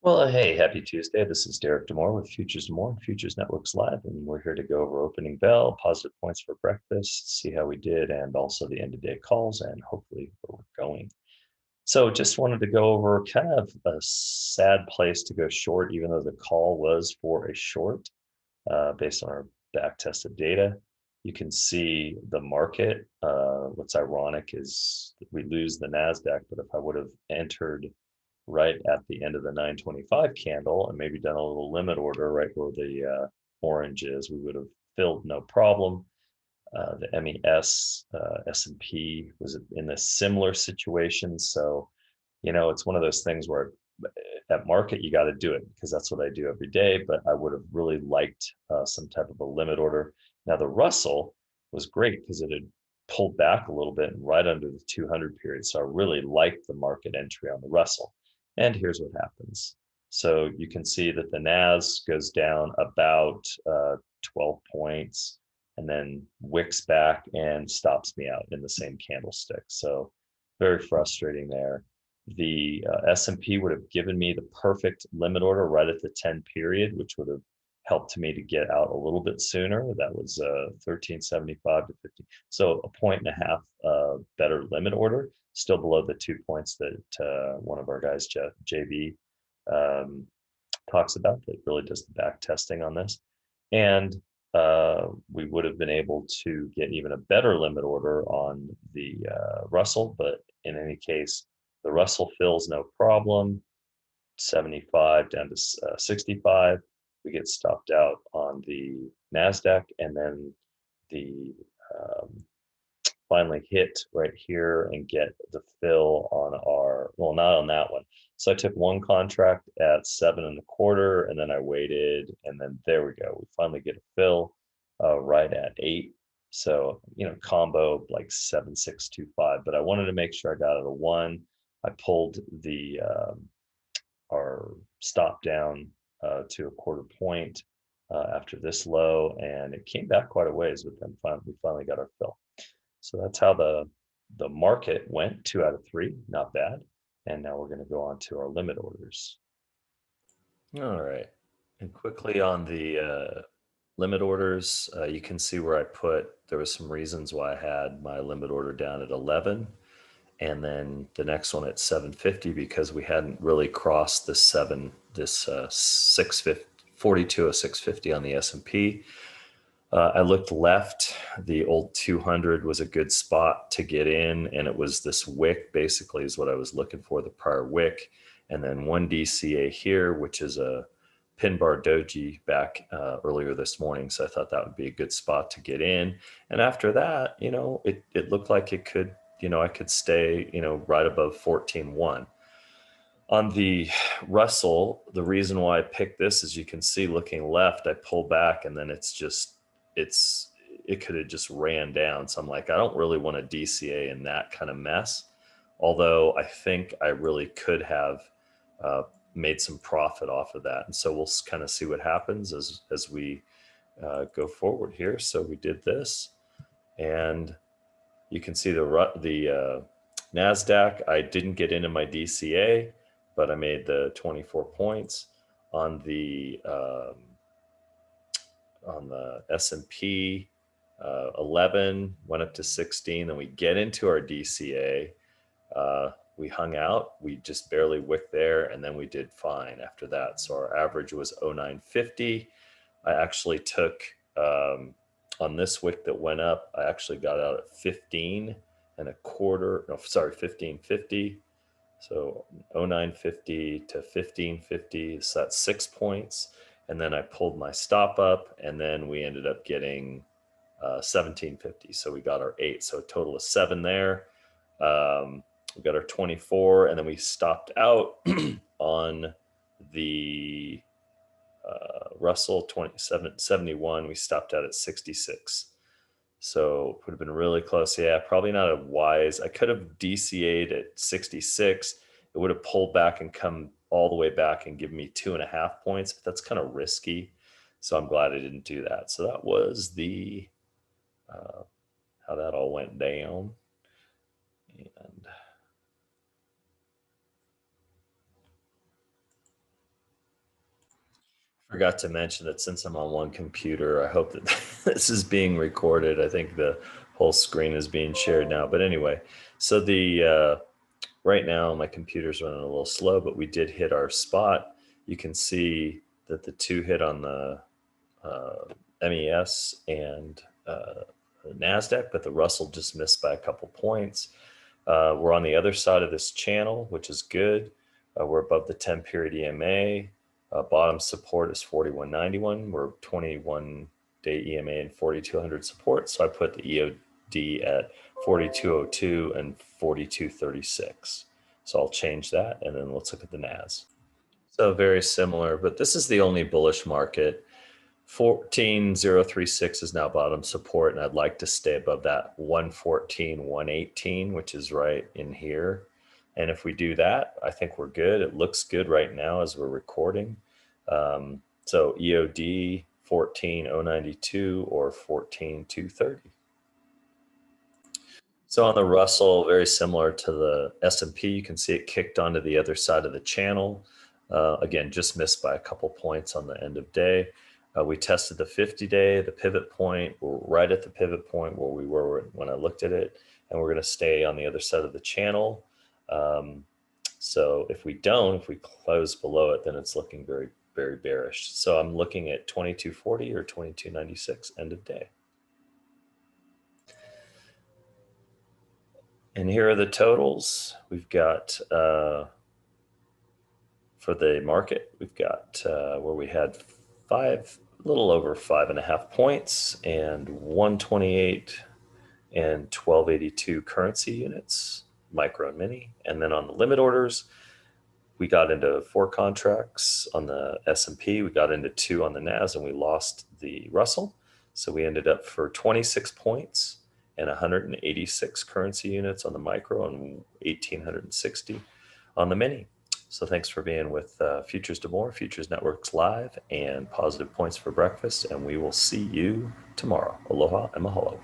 Well, hey, happy Tuesday. This is Derek Demore with Futures Demore and Futures Networks Live, and we're here to go over opening bell, positive points for breakfast, see how we did, and also the end of day calls, and hopefully where we're going. So, just wanted to go over kind of a sad place to go short, even though the call was for a short based on our back tested data. You can see the market. What's ironic is that we lose the NASDAQ, but if I would have entered right at the end of the 925 candle and maybe done a little limit order right where the orange is, we would have filled no problem. The MES, S&P was in a similar situation. So, it's one of those things where at market, you got to do it because that's what I do every day. But I would have really liked some type of a limit order. Now, the Russell was great because it had pulled back a little bit right under the 200 period. So I really liked the market entry on the Russell. And here's what happens. So you can see that the NAS goes down about 12 points and then wicks back and stops me out in the same candlestick. So very frustrating there. The S&P would have given me the perfect limit order right at the 10 period, which would have helped me to get out a little bit sooner. That was 1375 to 50. So a point and a half better limit order, still below the 2 points that one of our guys, JB, um, talks about, that really does the back testing on this. And we would have been able to get even a better limit order on the Russell, but in any case, the Russell fills no problem, 75 down to 65. We get stopped out on the NASDAQ, and then the finally hit right here and get the fill on our, well, not on that one. So I took one contract at 7.25, and then I waited, and then there we go. We finally get a fill right at 8. So, combo like 7,625, but I wanted to make sure I got it a 1. I pulled the our stop down to a quarter point after this low, and it came back quite a ways, but then we finally got our fill. So that's how the market went, 2 out of 3, not bad. And now we're going to go on to our limit orders. All right, and quickly on the limit orders, you can see where I put, there was some reasons why I had my limit order down at 11, and then the next one at 750 because we hadn't really crossed this 650, 42 of 650 on the S&P. I looked left. The old 200 was a good spot to get in, and it was this wick basically is what I was looking for, the prior wick, and then one DCA here, which is a pin bar doji back earlier this morning. So I thought that would be a good spot to get in. And after that, it looked like it could, I could stay, right above 14.1. On the Russell, the reason why I picked this is you can see looking left, I pull back and then it could have just ran down. So I'm like, I don't really want a DCA in that kind of mess. Although I think I really could have made some profit off of that. And so we'll kind of see what happens as we go forward here. So we did this, and you can see the NASDAQ, I didn't get into my DCA, but I made the 24 points. On the S&P, 11 went up to 16. Then we get into our DCA. We hung out. We just barely wicked there, and then we did fine after that. So our average was 0950. I actually took on this wick that went up, I actually got out at 15.25. No, sorry, 1550. So 0950 to 1550. So that's 6 points. And then I pulled my stop up, and then we ended up getting 1750. So we got our 8. So a total of 7 there. We got our 24, and then we stopped out on the Russell 2771. We stopped out at 66. So it would have been really close. Yeah, probably not a wise. I could have DCA'd at 66. It would have pulled back and come all the way back and give me 2.5 points, but that's kind of risky. So I'm glad I didn't do that. So that was the how that all went down. And Forgot to mention that since I'm on one computer, I hope that this is being recorded. I think the whole screen is being shared now. But anyway, so the right now my computer's running a little slow, but we did hit our spot. You can see that the two hit on the MES and NASDAQ, but the Russell just missed by a couple points. We're on the other side of this channel, which is good. We're above the 10 period EMA. Bottom support is 4191. We're 21-day EMA and 4200 support. So I put the EOD at 4202 and 4236. So I'll change that, and then let's look at the NAS. So very similar, but this is the only bullish market. 14036 is now bottom support, and I'd like to stay above that 114-118, which is right in here. And if we do that, I think we're good. It looks good right now as we're recording. So EOD 14092 or 14230. So on the Russell, very similar to the S&P, you can see it kicked onto the other side of the channel. Again, just missed by a couple points on the end of day. We tested the 50-day, the pivot point. We're right at the pivot point where we were when I looked at it, and we're going to stay on the other side of the channel. So if we close below it, then it's looking very, very bearish. So I'm looking at 2240 or 2296 end of day. And here are the totals. We've got, for the market, we've got where we had a little over 5.5 points and 128 and 1282 currency units, micro and mini. And then on the limit orders, we got into 4 contracts on the S&P, we got into 2 on the NAS, and we lost the Russell. So we ended up for 26 points and 186 currency units on the micro and 1,860 on the mini. So thanks for being with Futures to More, Futures Networks Live, and Positive Points for Breakfast. And we will see you tomorrow. Aloha and mahalo.